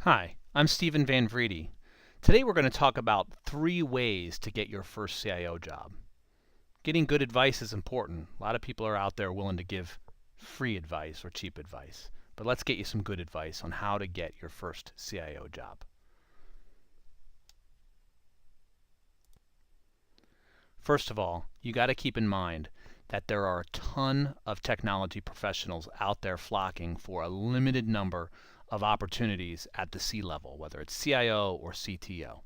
Hi, I'm Stephen Van Vriede. Today we're going to talk about 3 ways to get your first CIO job. Getting good advice is important. A lot of people are out there willing to give free advice or cheap advice. But let's get you some good advice on how to get your first CIO job. First of all, you got to keep in mind that there are a ton of technology professionals out there flocking for a limited number of opportunities at the C-level, whether it's CIO or CTO.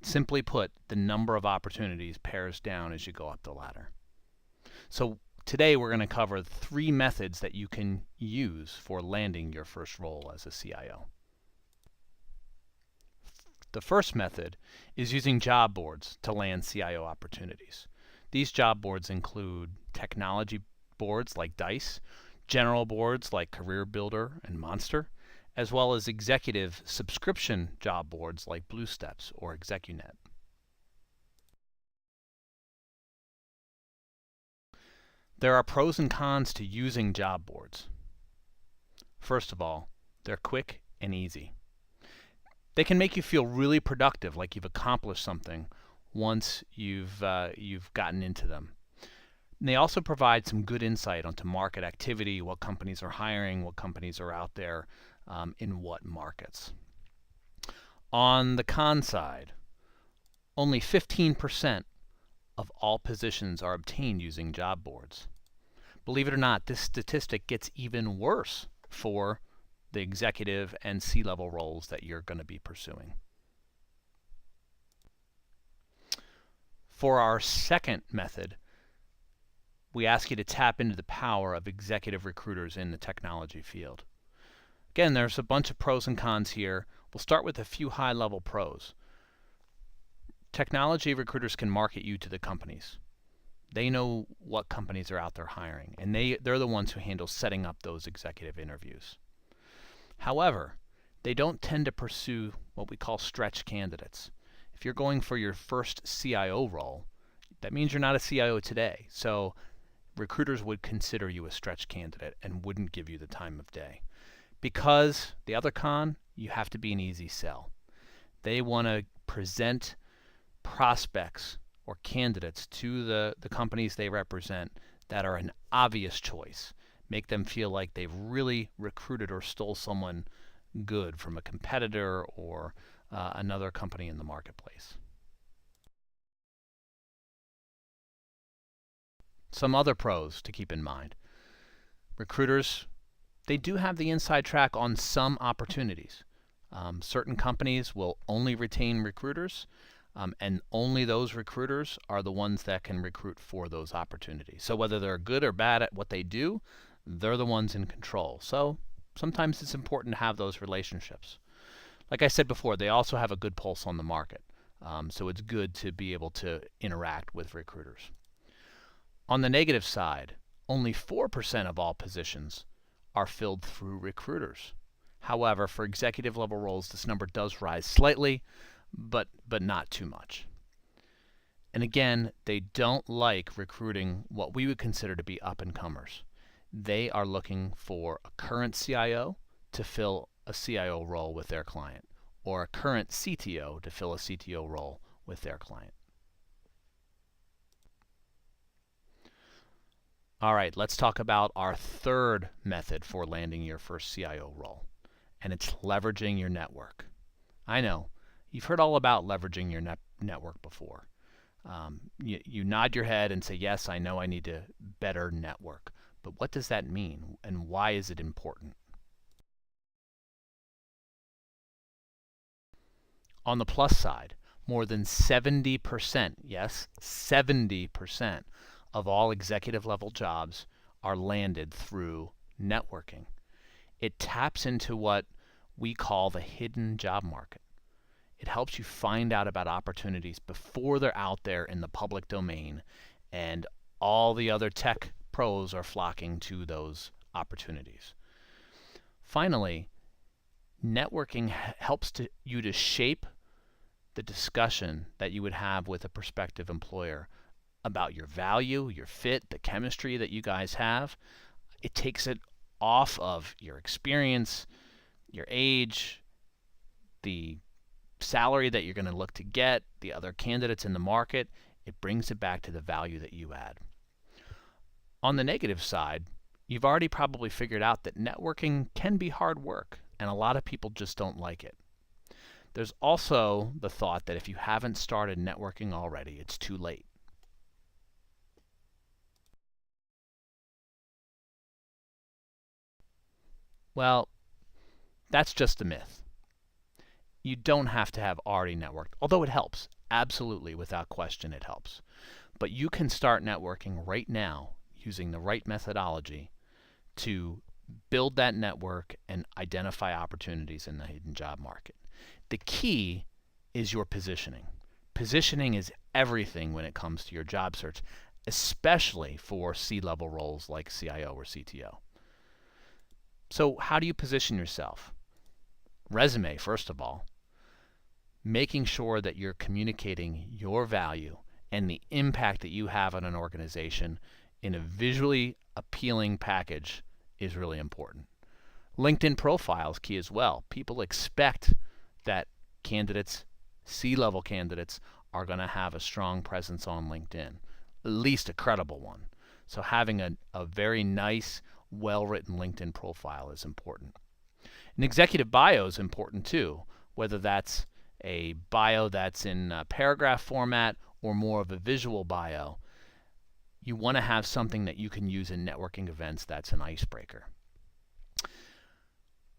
Simply put, the number of opportunities pares down as you go up the ladder. So today we're going to cover 3 methods that you can use for landing your first role as a CIO. The first method is using job boards to land CIO opportunities. These job boards include technology boards like Dice, general boards like Career Builder and Monster, as well as executive subscription job boards like BlueSteps or ExecuNet. There are pros and cons to using job boards. First of all, they're quick and easy. They can make you feel really productive, like you've accomplished something once you've gotten into them. And they also provide some good insight onto market activity, what companies are hiring, what companies are out there in what markets. On the con side, only 15% of all positions are obtained using job boards. Believe it or not, this statistic gets even worse for the executive and C-level roles that you're going to be pursuing. For our second method, we ask you to tap into the power of executive recruiters in the technology field. Again, there's a bunch of pros and cons here. We'll start with a few high-level pros. Technology recruiters can market you to the companies. They know what companies are out there hiring, and they're the ones who handle setting up those executive interviews. However, they don't tend to pursue what we call stretch candidates. If you're going for your first CIO role, that means you're not a CIO today. So recruiters would consider you a stretch candidate and wouldn't give you the time of day. Because the other con, you have to be an easy sell. They want to present prospects or candidates to the companies they represent that are an obvious choice. Make them feel like they've really recruited or stole someone good from a competitor or another company in the marketplace. Some other pros to keep in mind. Recruiters, they do have the inside track on some opportunities. Certain companies will only retain recruiters, and only those recruiters are the ones that can recruit for those opportunities. So whether they're good or bad at what they do, they're the ones in control. So sometimes it's important to have those relationships. Like I said before, they also have a good pulse on the market. So it's good to be able to interact with recruiters. On the negative side, only 4% of all positions are filled through recruiters. However, for executive level roles, this number does rise slightly, but not too much. And again, they don't like recruiting what we would consider to be up-and-comers. They are looking for a current CIO to fill a CIO role with their client, or a current CTO to fill a CTO role with their client. All right, let's talk about our third method for landing your first CIO role, and it's leveraging your network. I know, you've heard all about leveraging your network before. You nod your head and say, yes, I know I need to better network. But what does that mean, and why is it important? On the plus side, more than 70%, yes, 70% of all executive level jobs are landed through networking. It taps into what we call the hidden job market. It helps you find out about opportunities before they're out there in the public domain, and all the other tech pros are flocking to those opportunities. Finally, networking helps you to shape the discussion that you would have with a prospective employer about your value, your fit, the chemistry that you guys have. It takes it off of your experience, your age, the salary that you're going to look to get, the other candidates in the market, it brings it back to the value that you add. On the negative side, you've already probably figured out that networking can be hard work, and a lot of people just don't like it. There's also the thought that if you haven't started networking already, it's too late. Well, that's just a myth. You don't have to have already networked, although it helps. Absolutely, without question, it helps. But you can start networking right now using the right methodology to build that network and identify opportunities in the hidden job market. The key is your positioning. Positioning is everything when it comes to your job search, especially for C-level roles like CIO or CTO. So how do you position yourself? Resume, first of all. Making sure that you're communicating your value and the impact that you have on an organization in a visually appealing package is really important. LinkedIn profile is key as well. People expect that candidates, C-level candidates, are going to have a strong presence on LinkedIn, at least a credible one. So having a very nice, well-written LinkedIn profile is important. An executive bio is important too, whether that's a bio that's in paragraph format or more of a visual bio. You want to have something that you can use in networking events that's an icebreaker.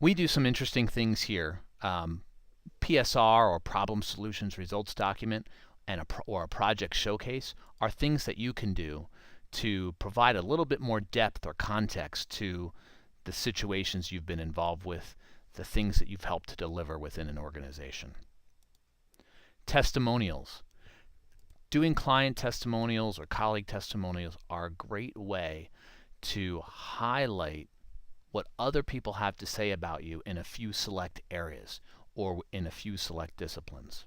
We do some interesting things here. PSR, or Problem Solutions Results Document, or a project showcase are things that you can do to provide a little bit more depth or context to the situations you've been involved with, the things that you've helped to deliver within an organization. Testimonials. Doing client testimonials or colleague testimonials are a great way to highlight what other people have to say about you in a few select areas or in a few select disciplines.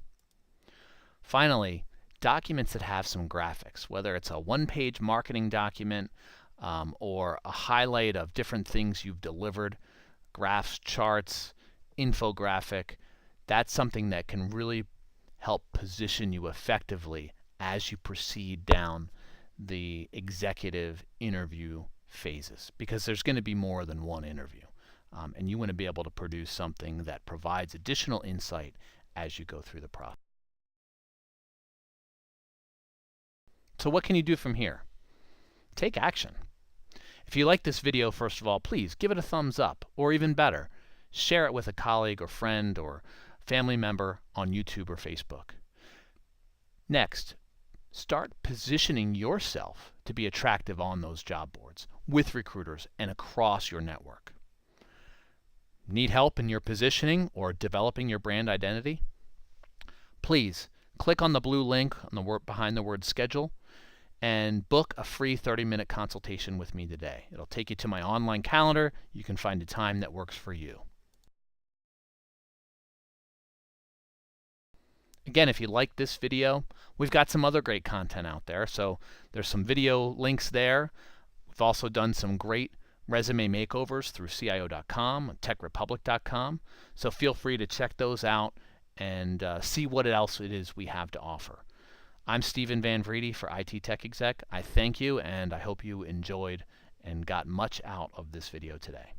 Finally, documents that have some graphics, whether it's a one-page marketing document or a highlight of different things you've delivered, graphs, charts, infographic. That's something that can really help position you effectively as you proceed down the executive interview phases, because there's going to be more than one interview. And you want to be able to produce something that provides additional insight as you go through the process. So what can you do from here? Take action. If you like this video, first of all, please give it a thumbs up, or even better, share it with a colleague or friend or family member on YouTube or Facebook. Next, start positioning yourself to be attractive on those job boards with recruiters and across your network. Need help in your positioning or developing your brand identity? Please click on the blue link on the word behind the word schedule and book a free 30-minute consultation with me today. It'll take you to my online calendar. You can find a time that works for you. Again, if you like this video, we've got some other great content out there. So there's some video links there. We've also done some great resume makeovers through CIO.com and TechRepublic.com. So feel free to check those out and see what else it is we have to offer. I'm Stephen Van Vriede for IT Tech Exec. I thank you, and I hope you enjoyed and got much out of this video today.